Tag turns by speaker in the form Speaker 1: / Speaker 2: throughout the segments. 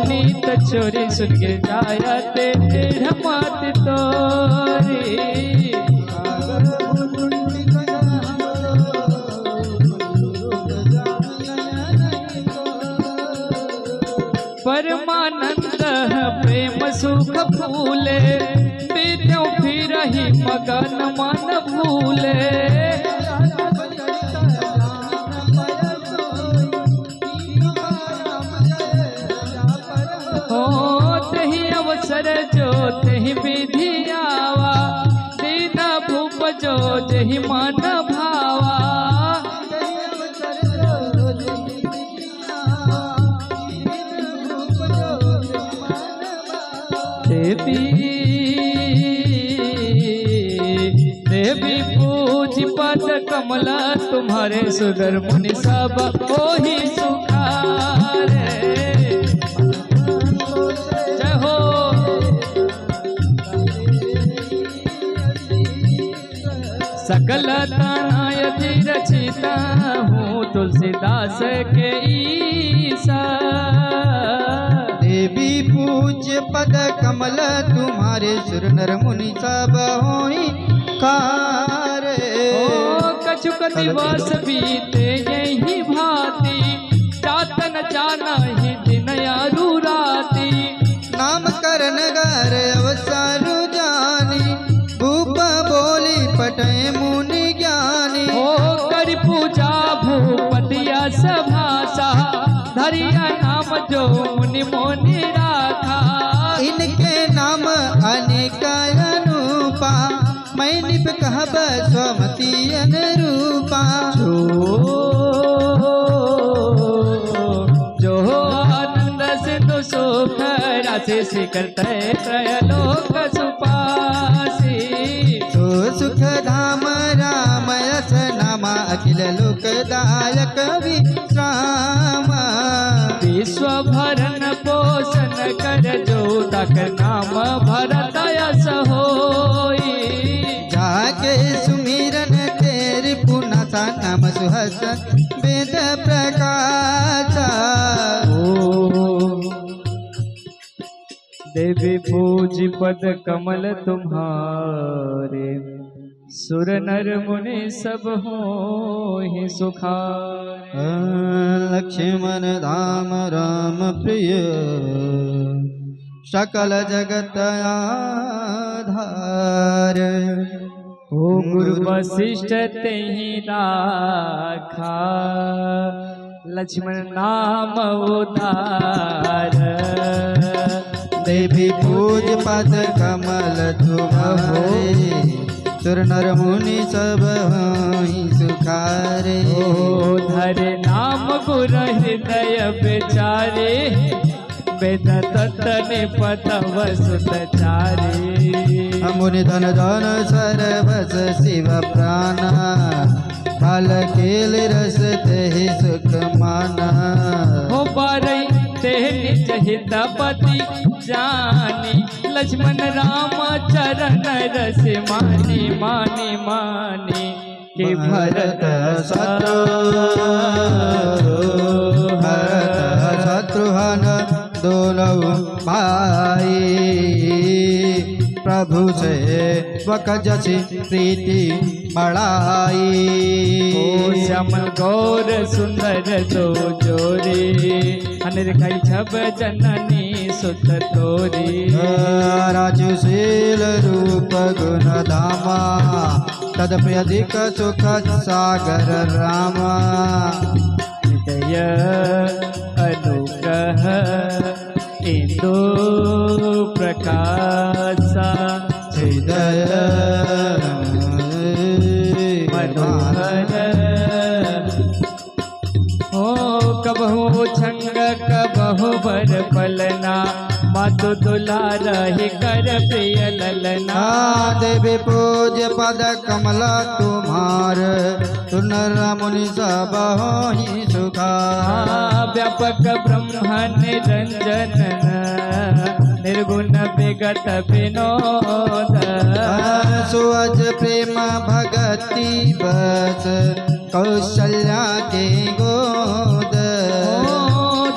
Speaker 1: नीत चोरी सुन के जायते ढमात तोरी परमानंद प्रेम सुख फूले बीत्यो फिर ही मगन मन भूले हो तही अवसर जो तही विधि आवा दीन भूप जो जही मन भावा देवी पूज पद कमला तुम्हारे सुंदर मुनि सब ओहि सुखारे जय हो सकल तनय रचिता हूँ तुलसीदास के ईसा
Speaker 2: देवी पूज्य पद कमल तुम्हारे सुर नर मुनि सब होई कारे
Speaker 1: कछुक दिवस बीते यही भांति जातन जाना ही दिन यारू राती
Speaker 2: नाम करन गर अवसरु जानी भूप बोली पटे मुनि ज्ञानी
Speaker 1: ओ कर पूजा भूपतिया सभासा धरिया नाम जो मुनि मोनि राखा
Speaker 2: इनके नाम अनेक अनुपा मैं निप कहब स्वमति अनुरूपा
Speaker 1: जो आनंद सिंधु सुख राशि शिखर त्रयलोक सुपासी
Speaker 2: तो सुख धाम राम यस नामा अखिल लोकदायक विश्राम
Speaker 1: विश्व भरण पोषण कर जो तक नाम भरत यस होई
Speaker 2: जाके सुमिरन तेरी पुनः सा नाम सुहस वेद प्रकाश
Speaker 1: देवी पूज पद कमल तुम्हारे सुर नर मुनि सब होहि सुखारे
Speaker 2: लक्ष्मण धाम राम प्रिय सकल जगत आधार
Speaker 1: ओ गुरु वशिष्ठ तेहि राखा लक्ष्मण नाम उधार
Speaker 2: देवी पूज पद कमल तुम्हारे सुर नर मुनि सब होहि सुखारे
Speaker 1: ओ धरे नाम गुर हृदय बेचारे वेद तत्ने पतव सुतचारे
Speaker 2: मुनि धन धन सरबस शिव प्राण फल केल रस तेहि सुख माना
Speaker 1: हो बारई तेह निज हितपति जानी लक्ष्मण राम चरण रस मानी मानी मानी के भरत
Speaker 2: शत्रुघ्न दोनों भाई प्रभु से वकजसी प्रीति बढ़ाई
Speaker 1: ओ श्याम गौर सुंदर जो जोरी अनिर कई छब जननी सुत तोरी
Speaker 2: राजुशील रूप गुण धामा तदपि अधिक सुख सागर रामा
Speaker 1: हृदय अनुग्रह इंदु प्रकाशा
Speaker 2: हृदय
Speaker 1: मनोहर हो कबहु छंग कबहु बर पलना मातु दुलार ही कर प्रिय ललना
Speaker 2: देवी पूज्य पद कमल तुम्हार सुनर मुनि सब होहि सुखार
Speaker 1: व्यापक ब्रह्म निरंजन निर्गुण विगत विनोद
Speaker 2: सुअज प्रेम भगति बस कौशल्या के गोद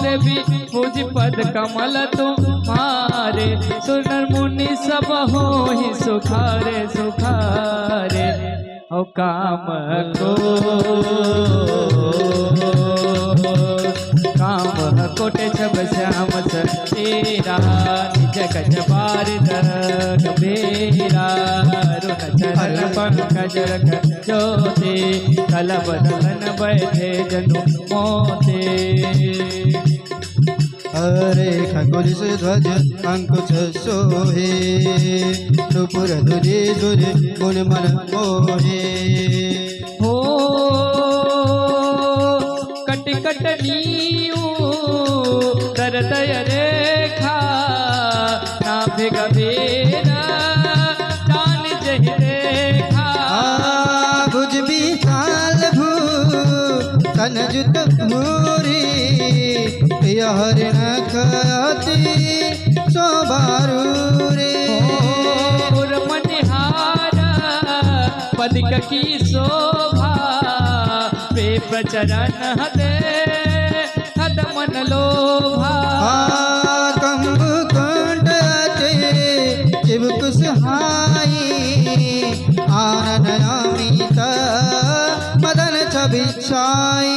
Speaker 1: देवी पूज पद कमल तुम्हारे सुर नर मुनि सब होहि सुखारे सुखारे। ओ काम कोटे छब श्याम तेरा निज गज बारिद गंभीरा रुन चरण पंकज रख ज्योति कल बदन बैठे जनु मोते।
Speaker 2: हरे खगोल से ध्वज अंकुश सोहे नुपुर धुरी धुरी गुण मन मोहे।
Speaker 1: हो कट कट नीऊ दय रेखा नाभि गभीरा जान जहि रेखा।
Speaker 2: भुज विशाल भू तनजुत भूरी हरिण खति शोभारू रे।
Speaker 1: मनिहारा पदिक की शोभा वे प्रचरण दे हद मन लोभा।
Speaker 2: कंब कुंड शिव कुसहाई आनन अमित मदन छबिछाई।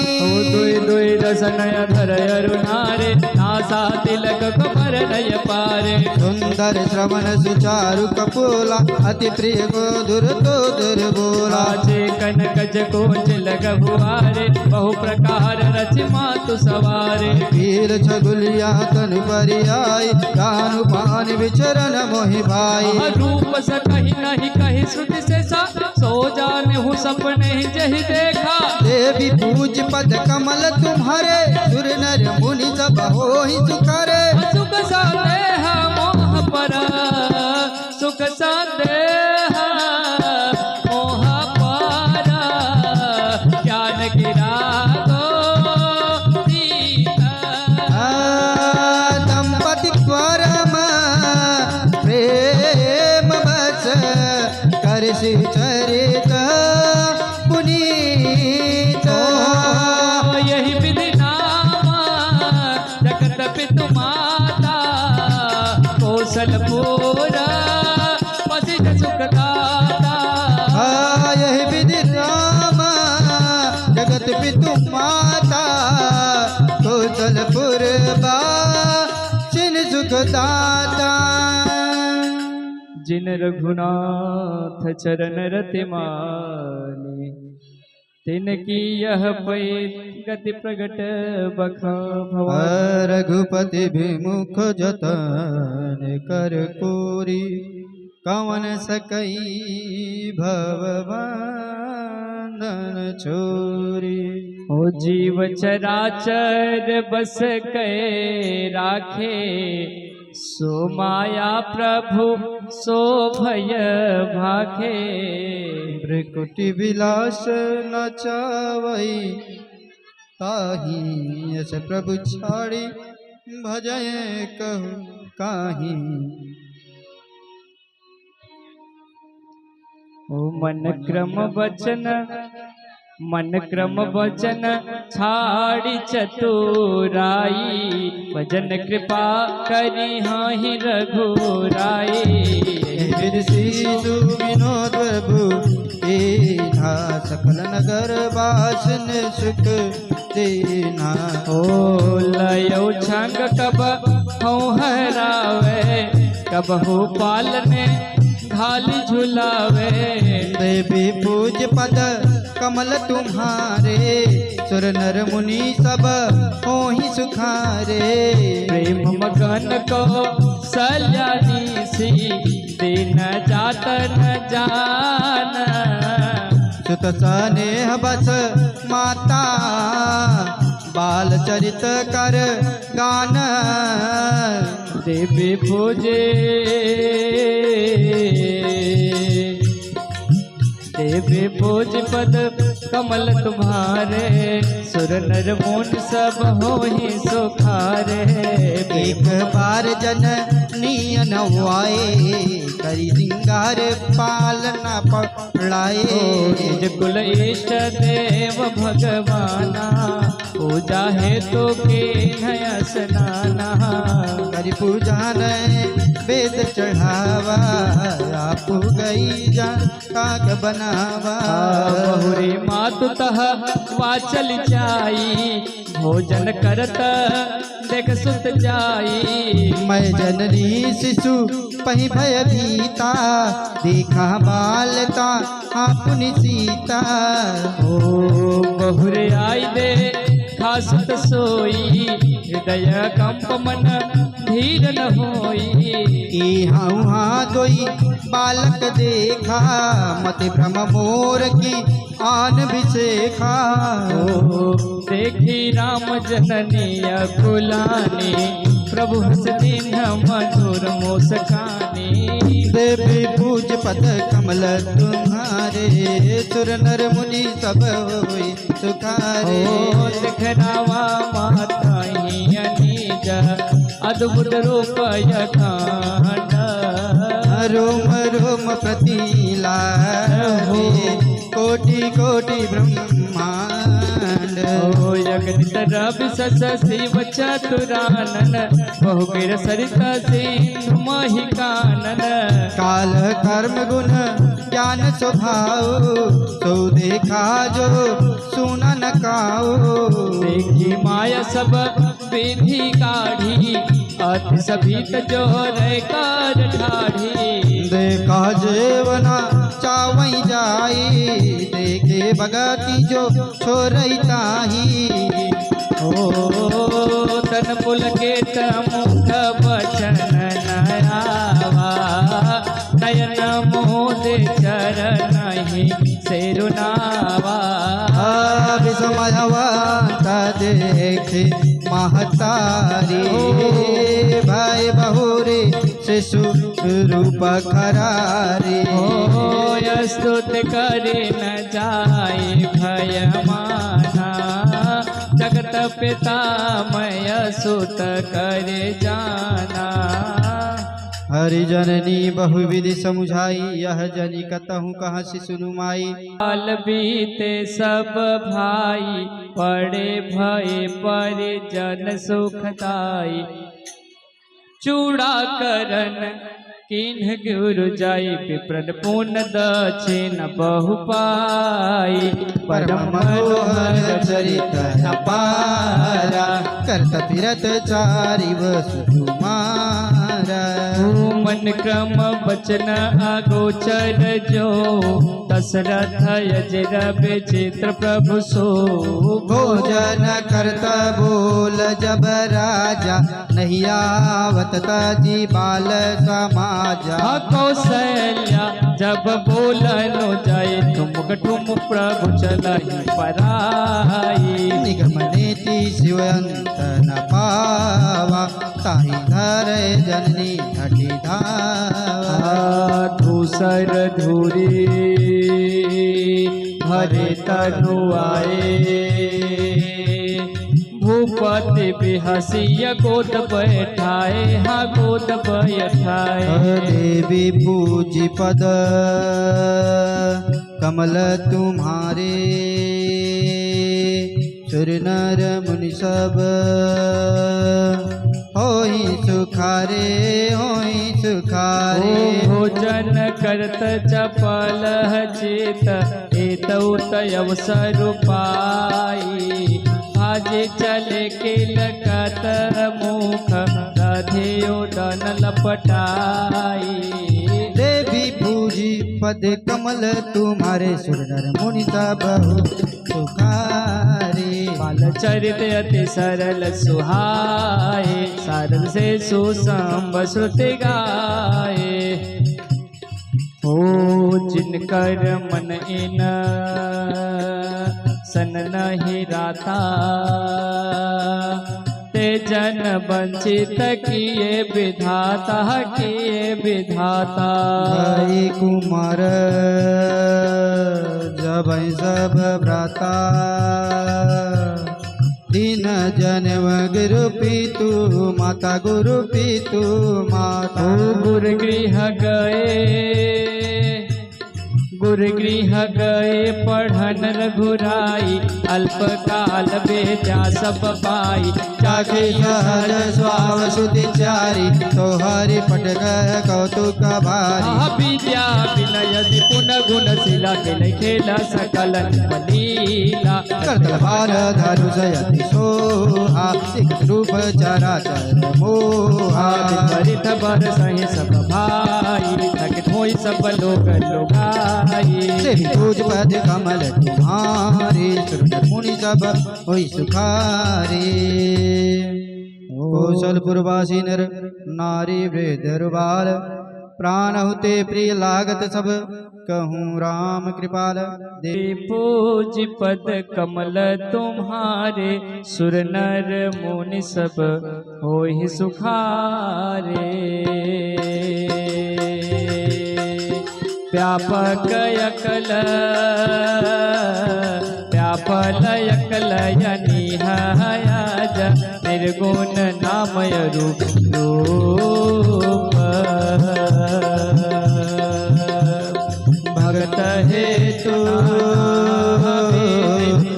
Speaker 1: दुई दुई दसनय धर अरुणारे नासा तिलक कमर नय पारे।
Speaker 2: सुंदर श्रवण सुचारु कपोला अति प्रिय गोधुर तो दुर्बोला।
Speaker 1: कनकज कोच लग भुआरे बहु प्रकार रच मातु सवारे।
Speaker 2: पीर छगुलिया तन परियाई कानु पान विचरण मोहि भाई।
Speaker 1: रूप से कही नहीं कही श्रुति से सा सो जाने हूँ सपने ही जही देखा।
Speaker 2: देवी पूज पद कमल तुम्हारे सुर नर मुनि सब होहि सुखारे।
Speaker 1: सुख संदेह मोह पर सुख संदेह मोह पर ज्ञान गिरा गो सीता।
Speaker 2: दंपति परम प्रेम बस कर चरित पुनीत।
Speaker 1: यही विधि नामा जगत पितु माता कौशलपुर पसित सुखदाता।
Speaker 2: यही विधि नामा जगत पितु माता कौशलपुर बासिन सुखदाता।
Speaker 1: जिन रघुनाथ चरण रति माने तिनकी यह पै गति प्रगट बखा भवन।
Speaker 2: रघुपति विमुख जतन कर कोरी कवन सकई भवबंधन छोरी।
Speaker 1: ओ जीव चराचर बस कै राखे सो माया प्रभु सो भय भाखे।
Speaker 2: भ्रकुटि विलास न चावई ताहि यस प्रभु छाड़ी भजय कहु काहि।
Speaker 1: ओ मन क्रम वचन छाड़ी चतुराई भजन कृपा करी हाहि रघुराई।
Speaker 2: सिधु विनोद प्रभु देना सकल नगर वासन सुख देना।
Speaker 1: ओ लयो छंग कब हूँ हरावे कब हो पालने घाली झुलावे।
Speaker 2: देवी पूज पद कमल तुम्हारे सुर नर मुनि सब होहि सुखारे।
Speaker 1: प्रेम मगन को सल्यानी सी दिन जात न जान।
Speaker 2: सुत स्नेह बस माता बाल चरित कर गान।
Speaker 1: देवी पूजे देवी पूज पद कमल तुम्हारे सुर नर मुनि सब होहि सुखारे।
Speaker 2: एक बार जननी नवाए करी सिंगार पालना पड़ाए।
Speaker 1: निज कुल इष्ट देव भगवाना पूजा है तो के नय स्नाना।
Speaker 2: करी पूजा वेद चढ़ावा आप गई जा काग बनावा।
Speaker 1: बहुरी मातु तह वाचल जाई भोजन करत देख सुत जाई।
Speaker 2: मैं जननी शिशु पही भय भीता देखा बालता आपनी सीता।
Speaker 1: ओ बहुरे आई दे खासत सोई हृदय कंप मन धीर न होई।
Speaker 2: इहाँ उहाँ दोई बालक देखा मत भ्रम मोर की आन विशेखा।
Speaker 1: ओ देखी राम जननी अकुलानी प्रभु हस दीन मधुर मुस्कानी।
Speaker 2: देवी पूज पद कमल तुम्हारे सुर नर मुनि सब होई सुखारे।
Speaker 1: ओ दिखरावा माता ही अनीज अद्भुत रूप यखांड।
Speaker 2: रोम रोम प्रतिला कोटि कोटि ब्रह्मांड।
Speaker 1: ओ जगत रवि सस शिव चतुरानन बहुगिर सरिता सिंधु महिकानन।
Speaker 2: काल कर्म गुण ज्ञान स्वभाव तो देखा जो सुना न काओ।
Speaker 1: देखी माया सब विधि काढ़ी अति सभीत जो रे कर ठाढ़ी।
Speaker 2: देखा जेवना चावई जाई देखे भगती जो छोरई ताही।
Speaker 1: ओ तन पुलकित मुख वचन नयावा नयन मोदे चरण सेरुनावा।
Speaker 2: विषमयवंत देखे महतारी भाई बहुरे शिशु रूप खरारी।
Speaker 1: ओ स्तुत करे न जाए भय माना जगत पिता मय सुत करे जाना।
Speaker 2: हरिजननी बहुविधि समुझाई यह जनी कतहु कहाँ से सुनु माई।
Speaker 1: काल बीते सब भाई पड़े भय परिजन सुखदाई। चूड़ा करन किन्ह गुरु जाई विप्रन पुण्य दक्षिण बहु पाई।
Speaker 2: परम मनोहर चरित अपारा करत फिरत चारि वसु तुम्हारा।
Speaker 1: मन क्रम वचन अगोचर जो दशरथ यजर विचित्र प्रभु सो।
Speaker 2: भोजन करत बोल जब राजा नहीं आवत तजी बाल समाजा।
Speaker 1: कौशल्या जब बोलनो जाए ठुमक ठुम प्रभु चलहि पराई।
Speaker 2: निगम नीति शिवंत न पावा ताहि धर जननी हठी धावा।
Speaker 1: धूसर धूरी भरे तनु आए भूपति बिहसिया गोद बैठाए। हाँ गोद बैठाए।
Speaker 2: देवी पूजी पद कमल तुम्हारे सुर नर मुनि सब होई सुखारे होई सुखारे।
Speaker 1: भोजन करत चपल चित एतौत अवसर पाई। भाजे चले किलकत मुख राधेयो दन लपटाई।
Speaker 2: देवी पूजी पद कमल तुम्हारे सुर नर मुनि सब सुखारे।
Speaker 1: बाल चरित अति सरल सुहाए सारद से सुसंब श्रुति गाए। ओ जिनकर मन इन सन नहीं राता ते जन वंचित किए विधाता किए विधाता।
Speaker 2: हरि कुमार जब सब भ्राता दीन जन्म गुरु पितु माता गुरु पितु माता।
Speaker 1: गुरु गृह गए पढ़न रघुराई अल्पकाल बेजा सब पाई।
Speaker 2: चाखी सहज स्वाव सुदिचारी तोहरी पटक कौतुक भारी
Speaker 1: विद्या विनय निपुण गुणशीला खेल खेल सकल लीला
Speaker 2: करतल बाल धनुष यति सोहा रूप चराचर मोहा
Speaker 1: परित बर सही सब भाई थकित होई सब लोग लोगाई
Speaker 2: देवी पूज पद कमल तुम्हारे सुर मुनि सब होई सुखारे कौशलपुरवासी नर नारी वृद्ध बाल प्राण हुते प्रिय लागत सब कहूँ राम कृपाल
Speaker 1: देवी पूज पद कमल तुम्हारे सुर नर मुनि सब होई सुखारे व्यापक अकल व्यापल अकल यनिहयाज निर्गुण नामय रूप
Speaker 2: भगत हेतु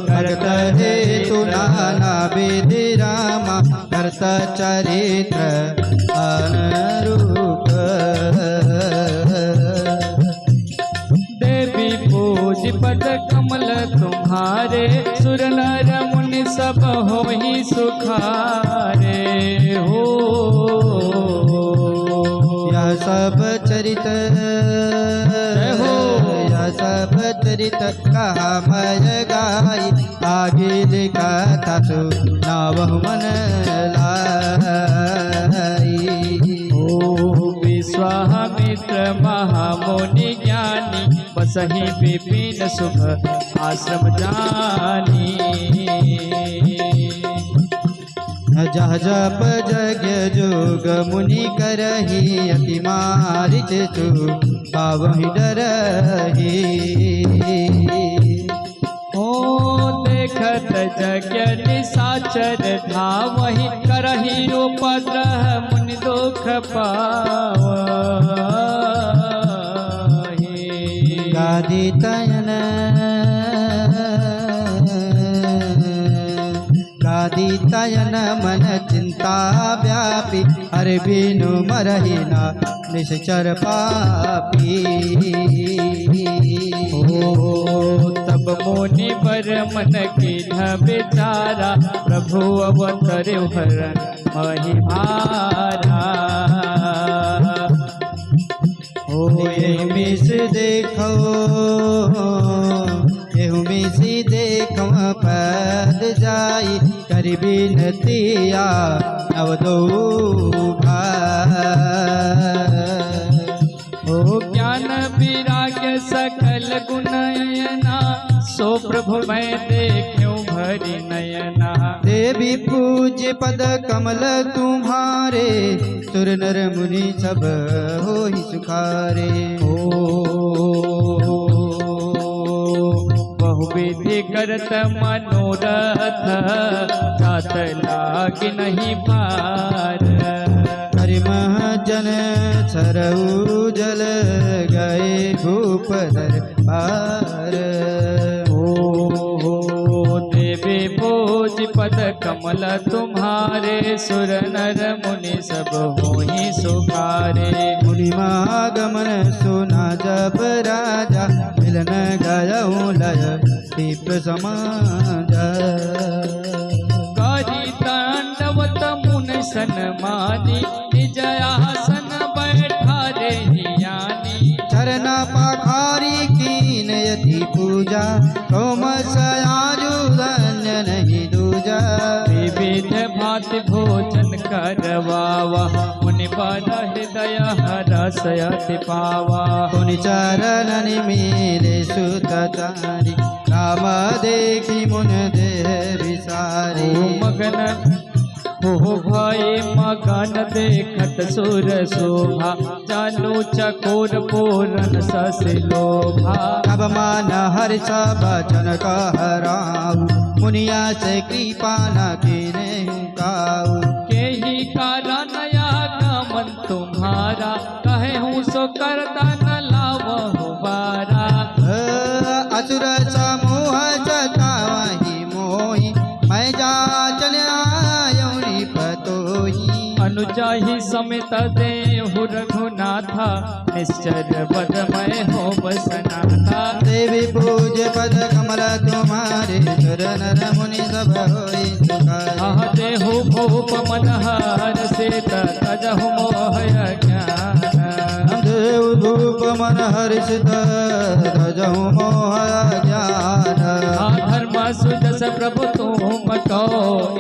Speaker 2: करत हेतु नाना विधि रामा करत चरित्र अनुरूप
Speaker 1: देवी पूज पद कमल तुम्हारे सुर नर मुनि सब होहि सुखारे हो
Speaker 2: यह सब चरित हो यह सब चरित कहा मय गाई आगे लिखा था सुनावहु मन लाई
Speaker 1: विश्वामित्र महामुनि ज्ञानी बसहि विपिन सुख आश्रम जानी
Speaker 2: जह जप यज्ञ जोग मुनि करही अति मारिच सु पावहि डरही
Speaker 1: देखत यज्ञ निशाचर धावहि करहि उपद्रह मुनि दुख पावहि
Speaker 2: गादी तयन मन चिंता व्यापी हर बिनु मरहि ना निश्चर पापी
Speaker 1: तब मुनि बर मन की बेचारा प्रभु अवतर हरण महि भारा
Speaker 2: मिस देखो एहु मिस देखो पद जाई करि बिनतिया नव दो
Speaker 1: ज्ञान विराग्य सकल गुणयना सो प्रभु मैं देखूं भरी नयना
Speaker 2: देवी पूज्य पद कमल तुम्हारे सुर नर मुनि सब होहि सुखारे
Speaker 1: बहुविधि करत मनोरथ जात लाग नहीं पार
Speaker 2: जन सरऊ जल गए भूपधर पार
Speaker 1: देवी भोज पद कमल तुम्हारे सुर नर मुनि सब होहि सुखारे
Speaker 2: मुनि मागमन सुना जब राजा मिलन गयऊ लय दीप समाज
Speaker 1: करी तांडवत मुन सन्मानी निज आसन बैठा रे ज्ञानी
Speaker 2: चरण पाखारी कीन यति पूजा सोम सयाजु धन्य नहीं दूजा
Speaker 1: विविध भांति भोजन करवावा मुनि बल हृदय हरसयति पावा
Speaker 2: मुनि चरण मेरे सुत चारी राम देखी मुन देह विसारी
Speaker 1: मगन हो भाई मगन देखत सुर शोभा चालू चकोर पूरन सस लोभा
Speaker 2: अब मान हर्ष बचन कहराऊ मुनिया से कृपा न कीने काऊ
Speaker 1: के ही कारण आगमन तुम्हारा कहे हूँ सो करता न लावहु बारा
Speaker 2: असुर समूह जतावहि मोहि मैं जाचन आयौ
Speaker 1: ताहि समेत देहु रघुनाथा निश्चर पदमय हो बसनाथा
Speaker 2: देवी पूज्य पद कमल तुम्हारे सुर नर मुनि सब होई सुखारे
Speaker 1: आह देहु भूप मनहर से तजहु मोह ज्ञान
Speaker 2: देव धूप मन हर्षित तजहु मोह ज्ञान
Speaker 1: धर्म सुजस प्रभु तुम को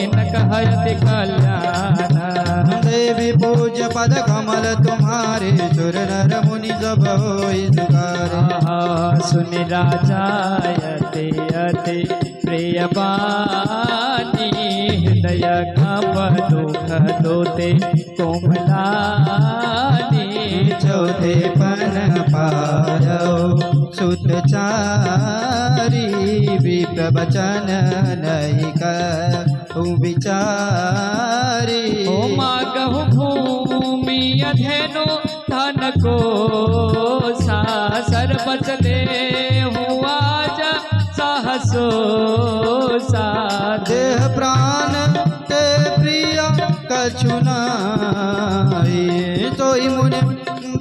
Speaker 1: इन कहयति कल्याण
Speaker 2: देवी पूज्य पद कमल तुम्हारे सुर नर मुनि सब होई सुखारे
Speaker 1: सुनि राजायते अति प्रिय बानी हृदय कप दुख दोते कोमलानी
Speaker 2: चौथे पन पारौ सुत चारी विप्र वचन नहीं कहु विचारी
Speaker 1: ओ मागहु भूमि अधेनु धन को सासर बच दे आज सहसो
Speaker 2: देह प्राण ते प्रिय कछु नाहि सोई मुनि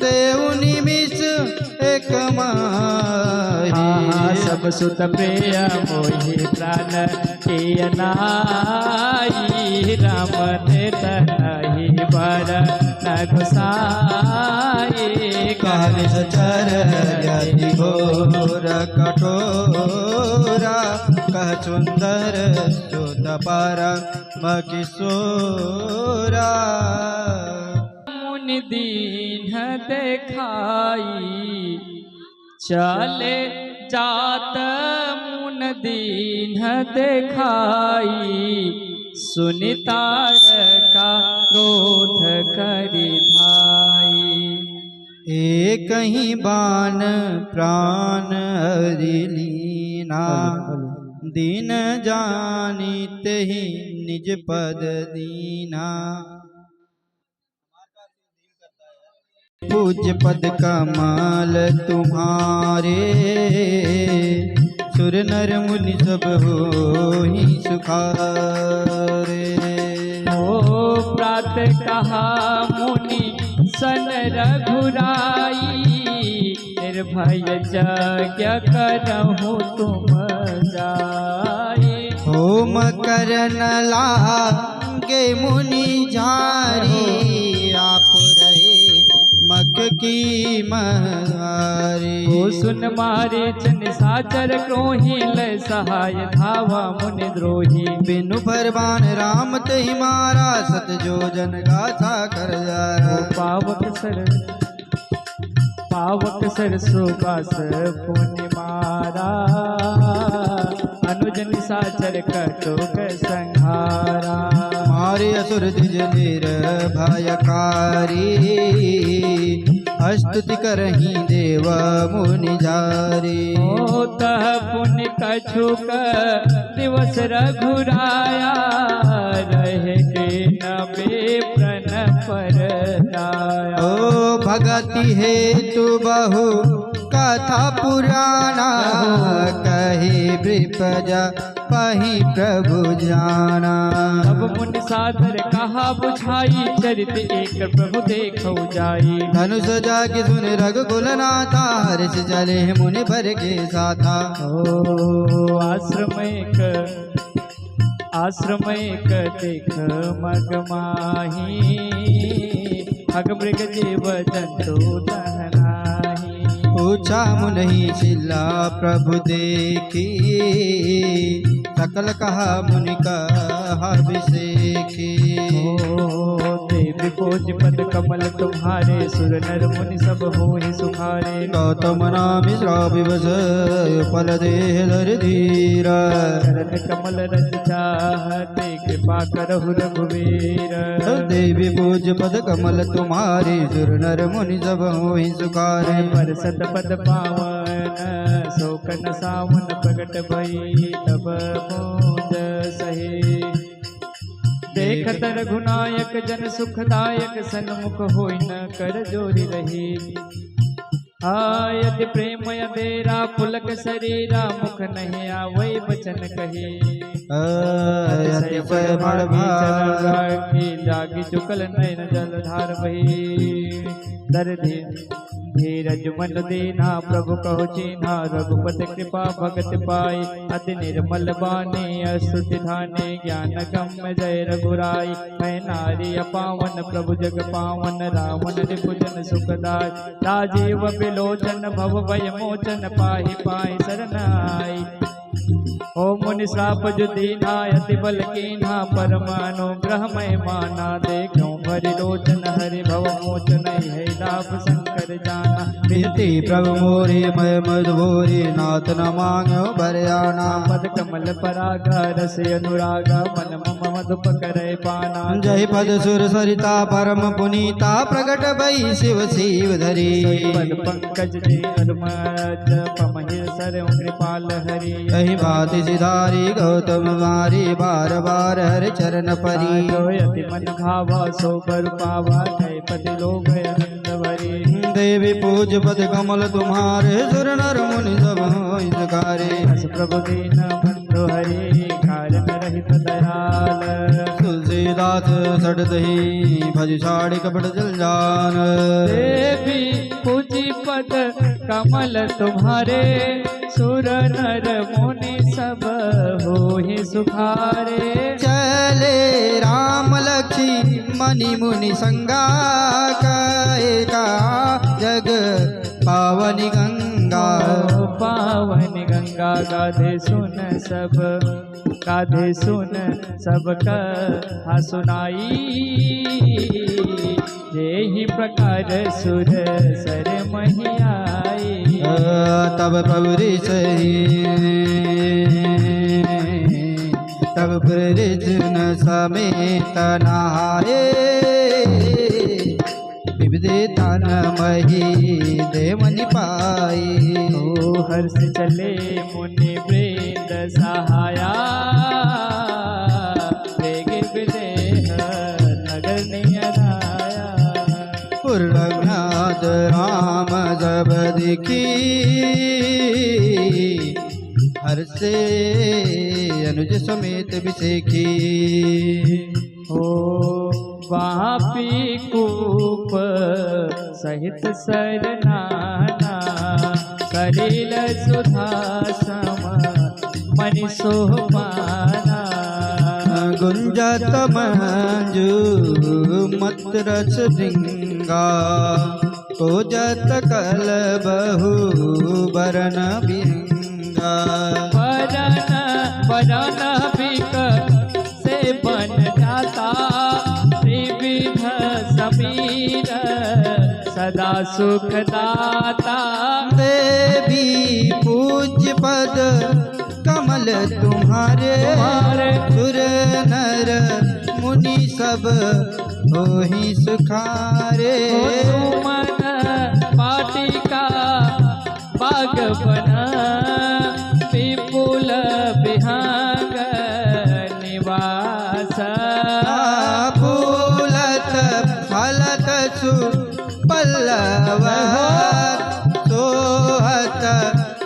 Speaker 2: देव निमिष एक माहि
Speaker 1: सब सुत प्रिय मोहि प्राण किय नाई राम ने तनहि बर न घुसाई
Speaker 2: काविष चर यति घोर कठोरा कह सुंदर सुत पर किशोरा
Speaker 1: मुनि दीन देखाई चले जात मुन दीन देखाई सुनितार का क्रोध करि धाई
Speaker 2: एक ही बान प्राण हरि लीना दीन जानिते ही निज पद दीना पूज्य पद कमल तुम्हारे सुर नर मुनि सब होहि सुखारे
Speaker 1: ओ प्रात कहा मुनि सन रघुराई निर्भय यज्ञ करहु तुम जाई
Speaker 2: होम करन लागे मुनि झारी आप रहे मक की मारी
Speaker 1: ओ सुन मारे चन साचर क्रोही लय सहाय धावा मुनि द्रोही
Speaker 2: बिनु फरमान राम तहि मारा सत जो जन गाथा कर जारा
Speaker 1: पावक सर सुबास पुनि मारा अनुज निशाचर कटोक संहारा
Speaker 2: मारे असुर द्विज निर्भयकारी स्तुति करही देव मुनि जारी
Speaker 1: ओ तह पुण्य कछुक दिवस रघुराया रहे के नबे प्रण पर दाया
Speaker 2: ओ भगति हेतु बहु कथा पुराना कहे विप्रजा पही प्रभु जाना
Speaker 1: अब मुनि सादर कहा बुझाई चरित एक प्रभु देखौ जाई
Speaker 2: धनुष जाके सुन रघुकुल नाथा हर्ष जले मुनि भर के साथा
Speaker 1: ओ आश्रम एक देख मग माही अग मृग जीव जंतु तहनाही
Speaker 2: पूछा मुनि शिला प्रभु देखी सकल कहा मुनि कहा विषेखी
Speaker 1: देवी पूज पद कमल तुम्हारे सुर नर मुनि सब होहि सुखारे
Speaker 2: गौतम नाम श्राविवश फल देह धर धीरा
Speaker 1: चरण कमल रज चाहते कृपा करहु रघुवीर
Speaker 2: देवी पूज पद कमल तुम्हारे सुर नर मुनि सब होहि सुखारे
Speaker 1: पर सत पद पावन शोकन सावन प्रगट भई तब पूज सहे देखत रघुनायक जन सुखदायक सन्मुख होई न कर जोरी रही यदि प्रेम यदेरा पुलक शरीरा मुख नहीं आवै बचन कही
Speaker 2: अतिशय बड़ भागी
Speaker 1: जागी चुकल नयन जलधार बही दर्दि धीरज मन दीना प्रभु कहो चीन्हा रघुपति कृपा भगत पाई अति निर्मल बानी अस्तुति धाने ज्ञान गम्य जय रघुराई मैं नारी अपावन प्रभु जग पावन रावण रिपुजन सुखदाय राजीव बिलोचन भव भय मोचन पाहि पाहि शरणाई ओ मुनि श्राप जो दीना अति बल कीन्हा परमानुग्रह मैं माना देखूं भरि लोचन हरि भव मोचन है लाभ शंकर जाना
Speaker 2: बिनती प्रभु मोरी मैं मधुबोरी नाथ न मांगो बरयाना
Speaker 1: पद कमल पराग रस अनुराग मन मम मधुप करे पाना
Speaker 2: जय पद सुर सरिता परम पुनीता प्रगट भई शिव शिव धरी
Speaker 1: पद पंकज दे अर्मज पमहि सर कृपाल हरि
Speaker 2: कही बात सिधारी गौतम मारी बार बार हर चरण परी
Speaker 1: अति मन भावा सो बर पावा जय पति लोग आनंद भरी
Speaker 2: देवी पूज पद कमल तुम्हारे सुर नर मुनि सब होई सकारे
Speaker 1: हस प्रभु दीन बंधु हरि कारण रहित दयाल
Speaker 2: तुलसीदास सट दही भज साड़ी कपट जल जान
Speaker 1: देवी पूजी पद कमल तुम्हारे सुर नर मुनि सब होहि सुखारे
Speaker 2: चले राम लक्ष्मी मणि मुनि संगा कहे का जग पावनी गंगा
Speaker 1: पावन गंगा गाधे सुन सब कहा सुनाई जेहि प्रकार सुर सर महियाई
Speaker 2: तब प्रभु तब प्रजन समेत नहाए विविधे तन मही देवनि पाई
Speaker 1: ओ हर्ष चले मुनि वृंद सहाया वेग विदेह नगर नियराया
Speaker 2: पूर्णनाथ राम जब दिखी हर्षे अनुज समेत विसेखी
Speaker 1: हो वापी कूप सहित सरनाना कलिल सुधा सम मनि सोपाना
Speaker 2: गुंजत मंजू मत रस भृंगा कोजत कल बहु बरन बिंगा
Speaker 1: बरन बिक से बन जाता त्रिविध समीर सदा सुखदाता
Speaker 2: देवी पूज्य पद कमल तुम्हारे सुर नर मुनि सब होहि सुखारे
Speaker 1: सुमन पाटिका बाग बना विपुल विहंग निवास
Speaker 2: फूलत फलत सुपल्लव सोहत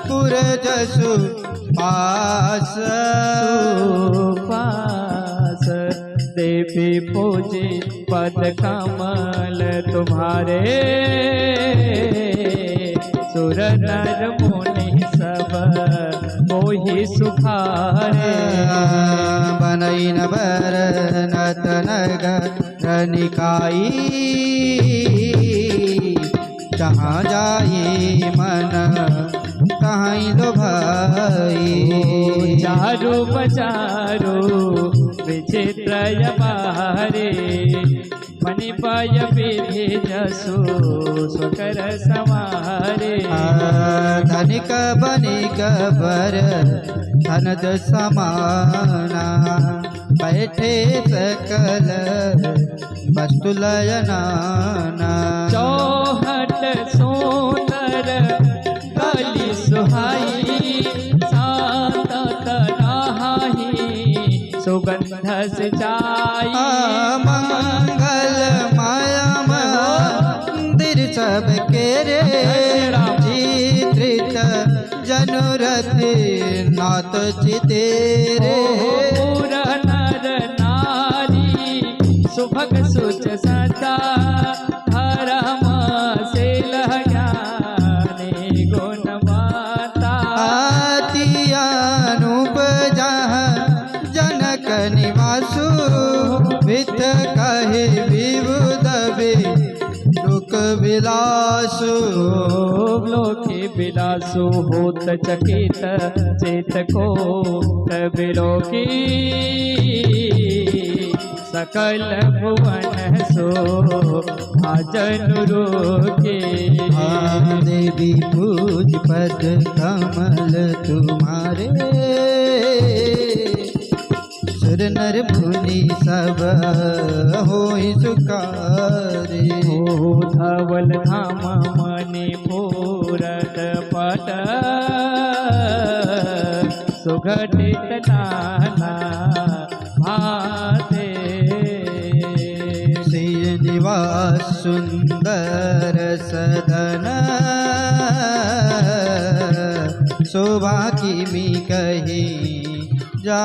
Speaker 2: पुरजसु पास
Speaker 1: पास देवी पूजी पद कमल तुम्हारे सुर नर मुनि सब मोहि सुखारे
Speaker 2: बनई न बर नत नगर निकाई जहाँ जाई मन कहीं दो भाई
Speaker 1: चारू बचारू विचित्र बाहरे मणि पाय विधि जसु सुकर समारे
Speaker 2: धनिक बनिक बर धनद समाना बैठे सकल वस्तु लयनाना
Speaker 1: चौहट सुंदर कली सुहाई सात राही सुगंध सिंचाई
Speaker 2: मंगल माया मंदिर सब के रे नाथ चितेरे
Speaker 1: पूरा नर नारी सुभग सुच सदा धर्म से ज्ञानी गुण माता
Speaker 2: अनुपजा जनक निवासु विथ कहे विबुध लोक विलासु
Speaker 1: लोके विलासु होत चकित चेत को विलोकी सकल भुवन सो भजन रोके
Speaker 2: देवी पूज पद कमल तुम्हारे सुर नर मुनि सब होई सुखारे
Speaker 1: हो धवल धाम मणिपुरत पट सुघटित नाना भाते
Speaker 2: श्रीनिवास सुंदर सदन शोभा की मी कही जा